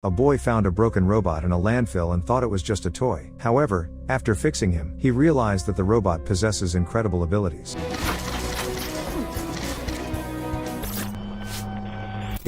A boy found a broken robot in a landfill and thought it was just a toy. However, after fixing him, he realized that the robot possesses incredible abilities.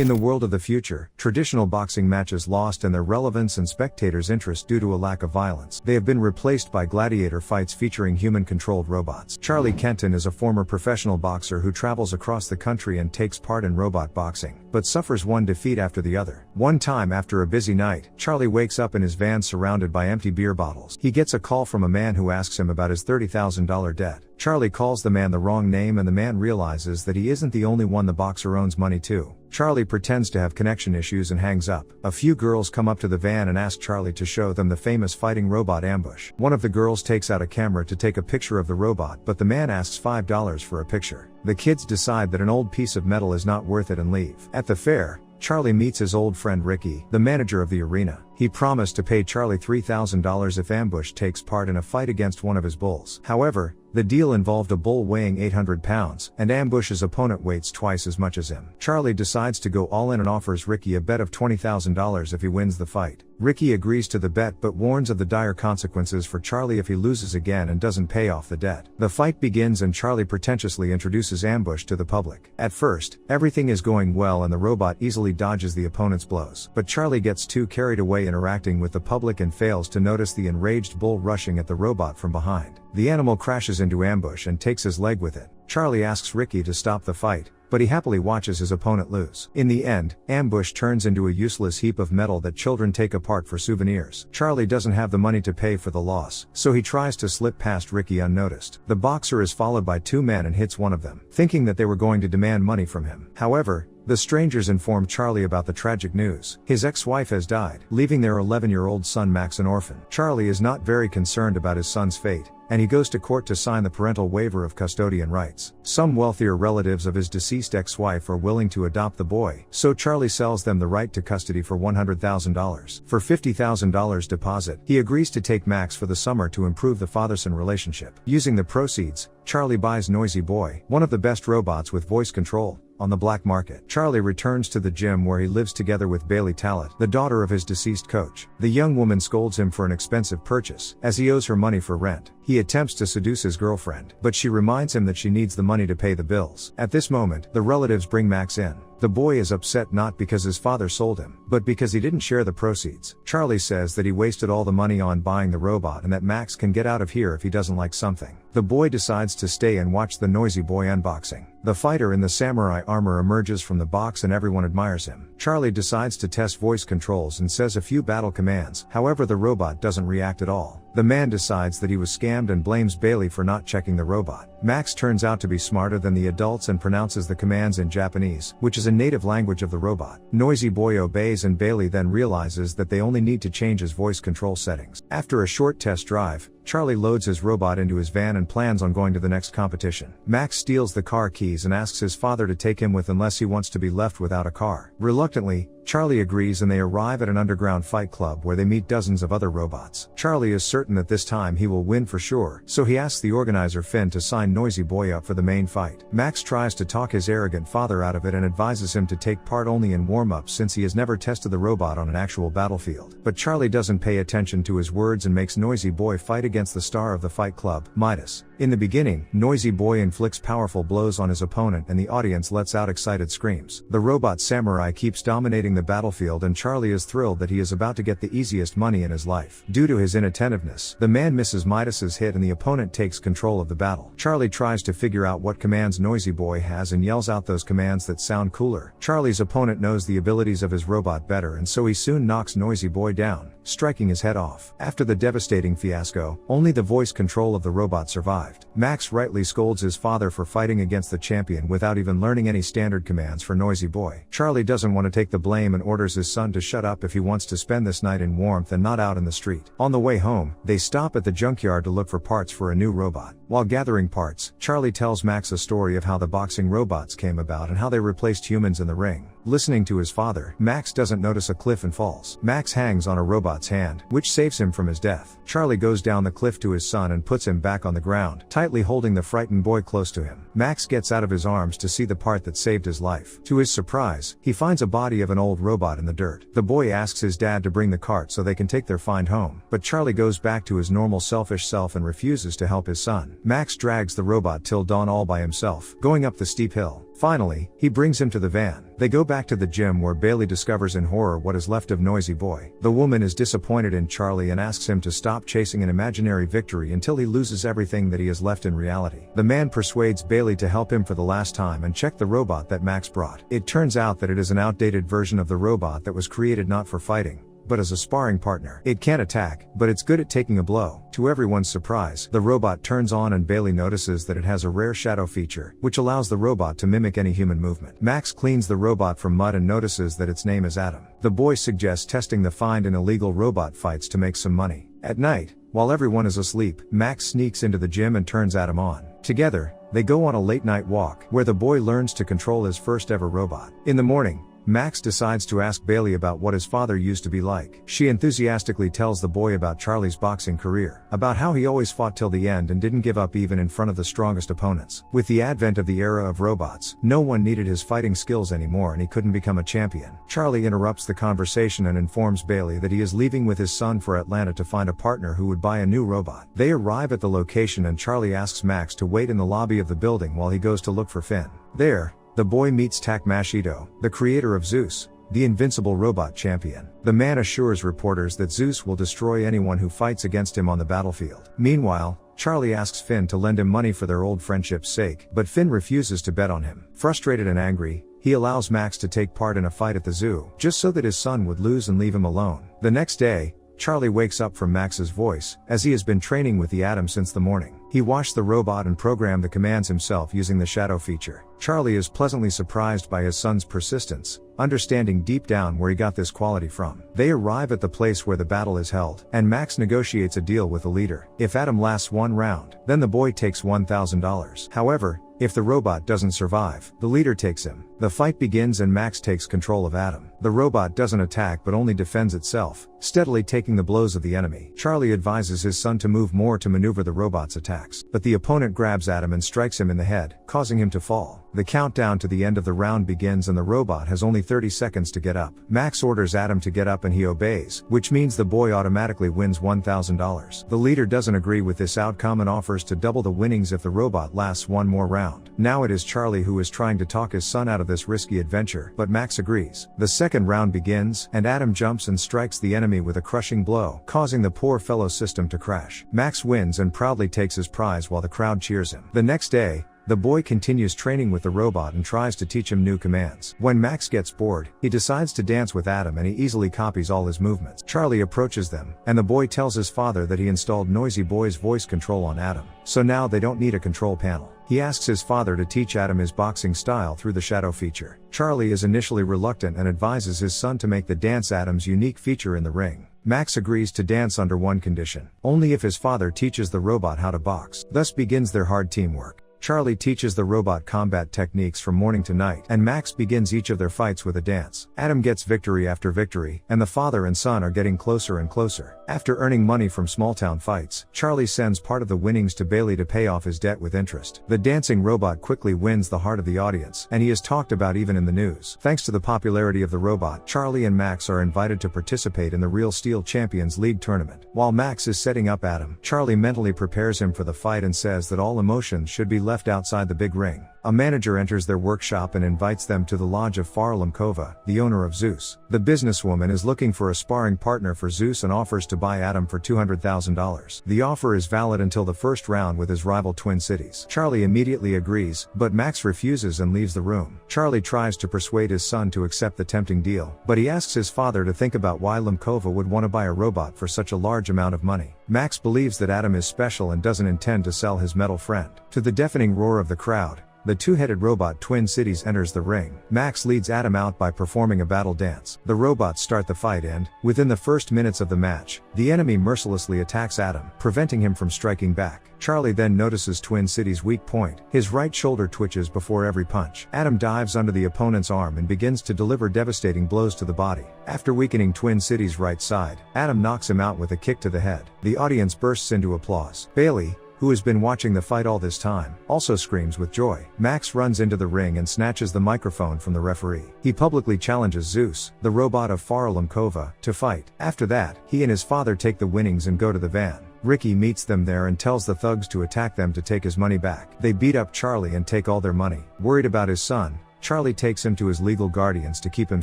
In the world of the future, traditional boxing matches lost in their relevance and spectators' interest due to a lack of violence. They have been replaced by gladiator fights featuring human-controlled robots. Charlie Kenton is a former professional boxer who travels across the country and takes part in robot boxing, but suffers one defeat after the other. One time after a busy night, Charlie wakes up in his van surrounded by empty beer bottles. He gets a call from a man who asks him about his $30,000 debt. Charlie calls the man the wrong name and the man realizes that he isn't the only one the boxer owns money to. Charlie pretends to have connection issues and hangs up. A few girls come up to the van and ask Charlie to show them the famous fighting robot Ambush. One of the girls takes out a camera to take a picture of the robot, but the man asks $5 for a picture. The kids decide that an old piece of metal is not worth it and leave. At the fair, Charlie meets his old friend Ricky, the manager of the arena. He promised to pay Charlie $3,000 if Ambush takes part in a fight against one of his bulls. However, the deal involved a bull weighing 800 pounds, and Ambush's opponent weighs twice as much as him. Charlie decides to go all in and offers Ricky a bet of $20,000 if he wins the fight. Ricky agrees to the bet but warns of the dire consequences for Charlie if he loses again and doesn't pay off the debt. The fight begins and Charlie pretentiously introduces Ambush to the public. At first, everything is going well and the robot easily dodges the opponent's blows. But Charlie gets too carried away interacting with the public and fails to notice the enraged bull rushing at the robot from behind. The animal crashes into Ambush and takes his leg with it. Charlie asks Ricky to stop the fight, but he happily watches his opponent lose. In the end, Ambush turns into a useless heap of metal that children take apart for souvenirs. Charlie doesn't have the money to pay for the loss, so he tries to slip past Ricky unnoticed. The boxer is followed by two men and hits one of them, thinking that they were going to demand money from him. However, the strangers inform Charlie about the tragic news. His ex-wife has died, leaving their 11-year-old son Max an orphan. Charlie is not very concerned about his son's fate, and he goes to court to sign the parental waiver of custodian rights. Some wealthier relatives of his deceased ex-wife are willing to adopt the boy, so Charlie sells them the right to custody for $100,000. For $50,000 deposit, he agrees to take Max for the summer to improve the father-son relationship. Using the proceeds, Charlie buys Noisy Boy, one of the best robots with voice control, on the black market. Charlie returns to the gym where he lives together with Bailey Tallet, the daughter of his deceased coach. The young woman scolds him for an expensive purchase, as he owes her money for rent. He attempts to seduce his girlfriend, but she reminds him that she needs the money to pay the bills. At this moment, the relatives bring Max in. The boy is upset not because his father sold him, but because he didn't share the proceeds. Charlie says that he wasted all the money on buying the robot and that Max can get out of here if he doesn't like something. The boy decides to stay and watch the Noisy Boy unboxing. The fighter in the samurai armor emerges from the box and everyone admires him. Charlie decides to test voice controls and says a few battle commands, however the robot doesn't react at all. The man decides that he was scammed and blames Bailey for not checking the robot. Max turns out to be smarter than the adults and pronounces the commands in Japanese, which is a native language of the robot. Noisy Boy obeys and Bailey then realizes that they only need to change his voice control settings. After a short test drive, Charlie loads his robot into his van and plans on going to the next competition. Max steals the car keys and asks his father to take him with unless he wants to be left without a car. Reluctantly, Charlie agrees and they arrive at an underground fight club where they meet dozens of other robots. Charlie is certain that this time he will win for sure, so he asks the organizer Finn to sign Noisy Boy up for the main fight. Max tries to talk his arrogant father out of it and advises him to take part only in warm-ups since he has never tested the robot on an actual battlefield. But Charlie doesn't pay attention to his words and makes Noisy Boy fight against the star of the fight club, Midas. In the beginning, Noisy Boy inflicts powerful blows on his opponent and the audience lets out excited screams. The robot samurai keeps dominating the battlefield and Charlie is thrilled that he is about to get the easiest money in his life. Due to his inattentiveness, the man misses Midas's hit and the opponent takes control of the battle. Charlie tries to figure out what commands Noisy Boy has and yells out those commands that sound cooler. Charlie's opponent knows the abilities of his robot better and so he soon knocks Noisy Boy down, striking his head off. After the devastating fiasco, only the voice control of the robot survived. Max rightly scolds his father for fighting against the champion without even learning any standard commands for Noisy Boy. Charlie doesn't want to take the blame and orders his son to shut up if he wants to spend this night in warmth and not out in the street. On the way home, they stop at the junkyard to look for parts for a new robot. While gathering parts, Charlie tells Max a story of how the boxing robots came about and how they replaced humans in the ring. Listening to his father, Max doesn't notice a cliff and falls. Max hangs on a robot's hand, which saves him from his death. Charlie goes down the cliff to his son and puts him back on the ground, tightly holding the frightened boy close to him. Max gets out of his arms to see the part that saved his life. To his surprise, he finds a body of an old robot in the dirt. The boy asks his dad to bring the cart so they can take their find home, but Charlie goes back to his normal selfish self and refuses to help his son. Max drags the robot till dawn all by himself, going up the steep hill. Finally, he brings him to the van. They go back to the gym where Bailey discovers in horror what is left of Noisy Boy. The woman is disappointed in Charlie and asks him to stop chasing an imaginary victory until he loses everything that he has left in reality. The man persuades Bailey to help him for the last time and check the robot that Max brought. It turns out that it is an outdated version of the robot that was created not for fighting, but as a sparring partner. It can't attack, but it's good at taking a blow. To everyone's surprise, the robot turns on and Bailey notices that it has a rare shadow feature, which allows the robot to mimic any human movement. Max cleans the robot from mud and notices that its name is Adam. The boy suggests testing the find in illegal robot fights to make some money. At night, while everyone is asleep, Max sneaks into the gym and turns Adam on. Together, they go on a late-night walk, where the boy learns to control his first ever robot. In the morning, Max decides to ask Bailey about what his father used to be like. She enthusiastically tells the boy about Charlie's boxing career, about how he always fought till the end and didn't give up even in front of the strongest opponents. With the advent of the era of robots, no one needed his fighting skills anymore and he couldn't become a champion. Charlie interrupts the conversation and informs Bailey that he is leaving with his son for Atlanta to find a partner who would buy a new robot. They arrive at the location and Charlie asks Max to wait in the lobby of the building while he goes to look for Finn. There, the boy meets Takashi Ito, the creator of Zeus, the invincible robot champion. The man assures reporters that Zeus will destroy anyone who fights against him on the battlefield. Meanwhile, Charlie asks Finn to lend him money for their old friendship's sake, but Finn refuses to bet on him. Frustrated and angry, he allows Max to take part in a fight at the zoo, just so that his son would lose and leave him alone. The next day, Charlie wakes up from Max's voice, as he has been training with the Atom since the morning. He washed the robot and programmed the commands himself using the shadow feature. Charlie is pleasantly surprised by his son's persistence, understanding deep down where he got this quality from. They arrive at the place where the battle is held, and Max negotiates a deal with the leader. If Adam lasts one round, then the boy takes $1,000. However, if the robot doesn't survive, the leader takes him. The fight begins and Max takes control of Adam. The robot doesn't attack but only defends itself, steadily taking the blows of the enemy. Charlie advises his son to move more to maneuver the robot's attacks, but the opponent grabs Adam and strikes him in the head, causing him to fall. The countdown to the end of the round begins and the robot has only 30 seconds to get up. Max orders Adam to get up and he obeys, which means the boy automatically wins $1,000. The leader doesn't agree with this outcome and offers to double the winnings if the robot lasts one more round. Now it is Charlie who is trying to talk his son out of this risky adventure, but Max agrees. The second round begins, and Adam jumps and strikes the enemy with a crushing blow, causing the poor fellow's system to crash. Max wins and proudly takes his prize while the crowd cheers him. The next day, the boy continues training with the robot and tries to teach him new commands. When Max gets bored, he decides to dance with Adam and he easily copies all his movements. Charlie approaches them, and the boy tells his father that he installed Noisy Boy's voice control on Adam, so now they don't need a control panel. He asks his father to teach Adam his boxing style through the shadow feature. Charlie is initially reluctant and advises his son to make the dance Adam's unique feature in the ring. Max agrees to dance under one condition: only if his father teaches the robot how to box. Thus begins their hard teamwork. Charlie teaches the robot combat techniques from morning to night, and Max begins each of their fights with a dance. Adam gets victory after victory, and the father and son are getting closer and closer. After earning money from small-town fights, Charlie sends part of the winnings to Bailey to pay off his debt with interest. The dancing robot quickly wins the heart of the audience, and he is talked about even in the news. Thanks to the popularity of the robot, Charlie and Max are invited to participate in the Real Steel Champions League tournament. While Max is setting up Adam, Charlie mentally prepares him for the fight and says that all emotions should be left outside the big ring. A manager enters their workshop and invites them to the lodge of Farah Lemkova, the owner of Zeus. The businesswoman is looking for a sparring partner for Zeus and offers to buy Adam for $200,000. The offer is valid until the first round with his rival Twin Cities. Charlie immediately agrees, but Max refuses and leaves the room. Charlie tries to persuade his son to accept the tempting deal, but he asks his father to think about why Lemkova would want to buy a robot for such a large amount of money. Max believes that Adam is special and doesn't intend to sell his metal friend. To the deafening roar of the crowd, the two-headed robot Twin Cities enters the ring. Max leads Adam out by performing a battle dance. The robots start the fight and, within the first minutes of the match, the enemy mercilessly attacks Adam, preventing him from striking back. Charlie then notices Twin Cities' weak point. His right shoulder twitches before every punch. Adam dives under the opponent's arm and begins to deliver devastating blows to the body. After weakening Twin Cities' right side, Adam knocks him out with a kick to the head. The audience bursts into applause. Bailey, who has been watching the fight all this time, also screams with joy. Max runs into the ring and snatches the microphone from the referee. He publicly challenges Zeus, the robot of Farah Lemkova, to fight. After that, he and his father take the winnings and go to the van. Ricky meets them there and tells the thugs to attack them to take his money back. They beat up Charlie and take all their money. Worried about his son, Charlie takes him to his legal guardians to keep him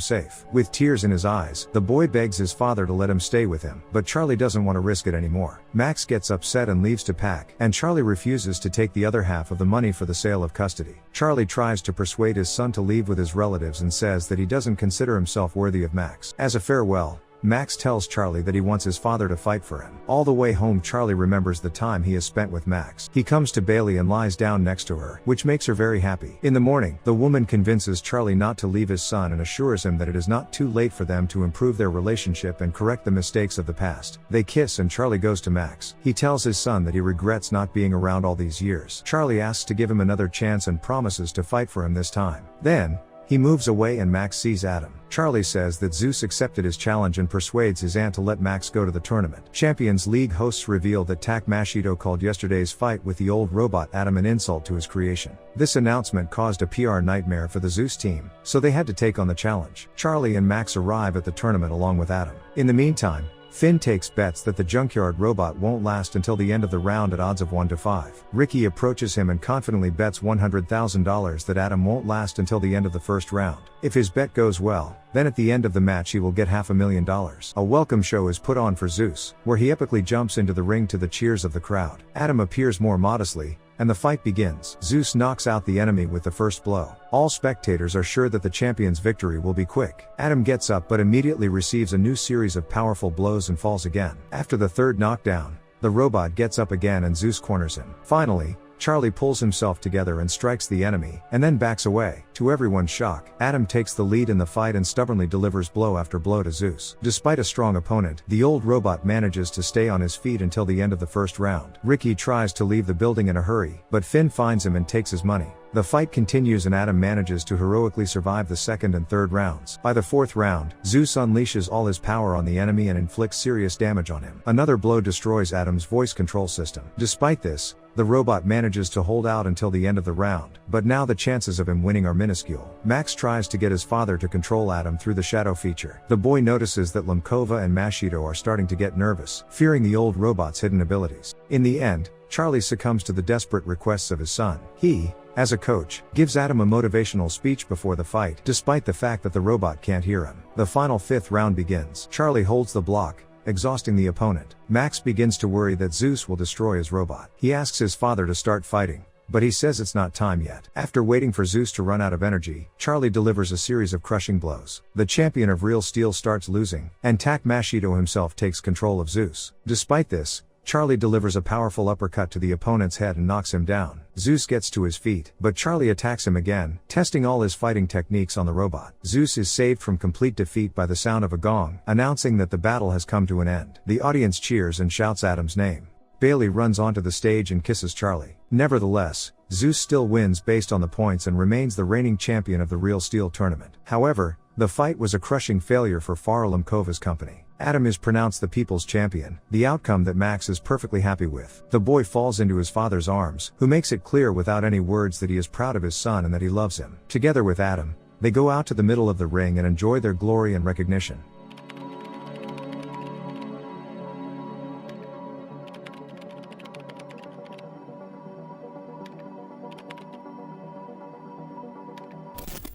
safe. With tears in his eyes, the boy begs his father to let him stay with him, but Charlie doesn't want to risk it anymore. Max gets upset and leaves to pack, and Charlie refuses to take the other half of the money for the sale of custody. Charlie tries to persuade his son to leave with his relatives and says that he doesn't consider himself worthy of Max. As a farewell, Max tells Charlie that he wants his father to fight for him. All the way home, Charlie remembers the time he has spent with Max. He comes to Bailey and lies down next to her, which makes her very happy. In the morning, the woman convinces Charlie not to leave his son and assures him that it is not too late for them to improve their relationship and correct the mistakes of the past. They kiss and Charlie goes to Max. He tells his son that he regrets not being around all these years. Charlie asks to give him another chance and promises to fight for him this time. Then, he moves away and Max sees Adam. Charlie says that Zeus accepted his challenge and persuades his aunt to let Max go to the tournament. Champions League hosts reveal that Tak Machito called yesterday's fight with the old robot Adam an insult to his creation. This announcement caused a PR nightmare for the Zeus team, so they had to take on the challenge. Charlie and Max arrive at the tournament along with Adam. In the meantime, Finn takes bets that the junkyard robot won't last until the end of the round at odds of 1 to 5. Ricky approaches him and confidently bets $100,000 that Adam won't last until the end of the first round. If his bet goes well, then at the end of the match he will get $500,000. A welcome show is put on for Zeus, where he epically jumps into the ring to the cheers of the crowd. Adam appears more modestly, and the fight begins. Zeus knocks out the enemy with the first blow. All spectators are sure that the champion's victory will be quick. Adam gets up but immediately receives a new series of powerful blows and falls again. After the third knockdown, the robot gets up again and Zeus corners him. Finally, Charlie pulls himself together and strikes the enemy, and then backs away. To everyone's shock, Adam takes the lead in the fight and stubbornly delivers blow after blow to Zeus. Despite a strong opponent, the old robot manages to stay on his feet until the end of the first round. Ricky tries to leave the building in a hurry, but Finn finds him and takes his money. The fight continues and Adam manages to heroically survive the second and third rounds. By the fourth round, Zeus unleashes all his power on the enemy and inflicts serious damage on him. Another blow destroys Adam's voice control system. Despite this, the robot manages to hold out until the end of the round, but now the chances of him winning are minuscule. Max tries to get his father to control Adam through the shadow feature. The boy notices that Lemkova and Machito are starting to get nervous, fearing the old robot's hidden abilities. In the end, Charlie succumbs to the desperate requests of his son. He, as a coach, gives Adam a motivational speech before the fight, despite the fact that the robot can't hear him. The final fifth round begins. Charlie holds the block, exhausting the opponent. Max begins to worry that Zeus will destroy his robot. He asks his father to start fighting, but he says it's not time yet. After waiting for Zeus to run out of energy, Charlie delivers a series of crushing blows. The champion of Real Steel starts losing, and Tak Machito himself takes control of Zeus. Despite this, Charlie delivers a powerful uppercut to the opponent's head and knocks him down. Zeus gets to his feet, but Charlie attacks him again, testing all his fighting techniques on the robot. Zeus is saved from complete defeat by the sound of a gong, announcing that the battle has come to an end. The audience cheers and shouts Adam's name. Bailey runs onto the stage and kisses Charlie. Nevertheless, Zeus still wins based on the points and remains the reigning champion of the Real Steel tournament. However, the fight was a crushing failure for Farah Lemkova's company. Adam is pronounced the people's champion, the outcome that Max is perfectly happy with. The boy falls into his father's arms, who makes it clear without any words that he is proud of his son and that he loves him. Together with Adam, they go out to the middle of the ring and enjoy their glory and recognition.